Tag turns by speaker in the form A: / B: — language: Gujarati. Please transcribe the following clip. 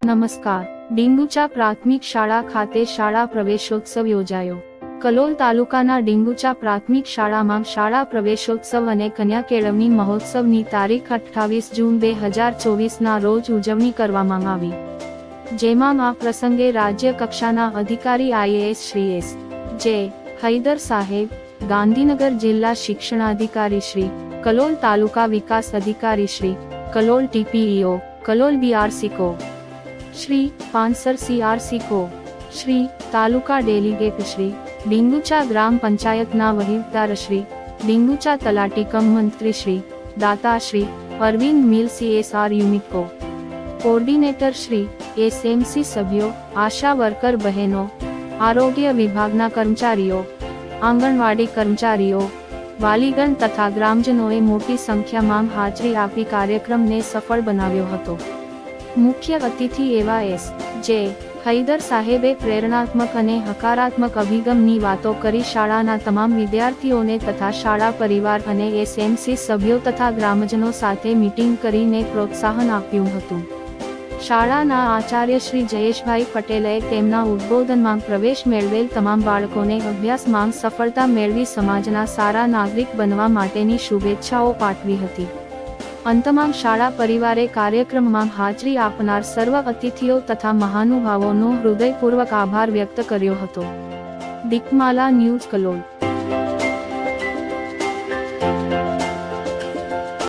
A: નમસ્કાર. ડીંગુચા પ્રાથમિક શાળા ખાતે શાળા પ્રવેશોત્સવ યોજાયો. કલોલ તાલુકાના ડીંગુચા પ્રાથમિક શાળામાં શાળા પ્રવેશોત્સવ અને કન્યા કેળવણી મહોત્સવની તારીખ 28 જૂન 2024ના રોજ ઉજવણી કરવામાં આવી. જેમાં આ પ્રસંગે રાજ્ય કક્ષાના અધિકારી IAS શ્રી એસ. જે. હૈદર સાહેબ, ગાંધીનગર જિલ્લા શિક્ષણાધિકારી શ્રી, કલોલ તાલુકા વિકાસ અધિકારી Shri, Kalol TPEO, Kalol BRCO Shri, Pansar CRCO Shri, taluka delegate Shri, Dingucha ગ્રામ પંચાયતના વહીવટદાર શ્રી, ડીંગુચા તલાટી કમ મંત્રી શ્રી, દાતા શ્રી, અરવિંદ મિલ CSR યુનિકો કોર્ડિનેટર શ્રી, SMC સભ્યો, આશા વર્કર બહેનો, આરોગ્ય વિભાગના કર્મચારીઓ, આંગણવાડી કર્મચારીઓ, વાલીગણ તથા ગ્રામજનોએ મોટી સંખ્યામાં હાજરી આપી કાર્યક્રમને સફળ બનાવ્યો હતો. મુખ્ય અતિથિ એવા એસ. જે. હૈદર સાહેબે પ્રેરણાત્મક અને હકારાત્મક અભિગમની વાતો કરી શાળાના તમામ વિદ્યાર્થીઓને તથા શાળા પરિવાર અને SMC સભ્યો તથા ગ્રામજનો સાથે મીટિંગ કરીને પ્રોત્સાહન આપ્યું હતું. શાળાના આચાર્ય શ્રી જયેશભાઈ પટેલે તેમના ઉદ્બોધનમાં પ્રવેશ મેળવેલ તમામ બાળકોને અભ્યાસમાં સફળતા મેળવી સમાજના સારા નાગરિક બનવા માટેની શુભેચ્છાઓ પાઠવી હતી. અંતમાં શાળા પરિવારે કાર્યક્રમમાં હાજરી આપનાર સર્વ અતિથિઓ તથા મહાનુભાવોનો હૃદયપૂર્વક આભાર વ્યક્ત કર્યો હતો. દીપમાલા ન્યૂઝ કલોલ.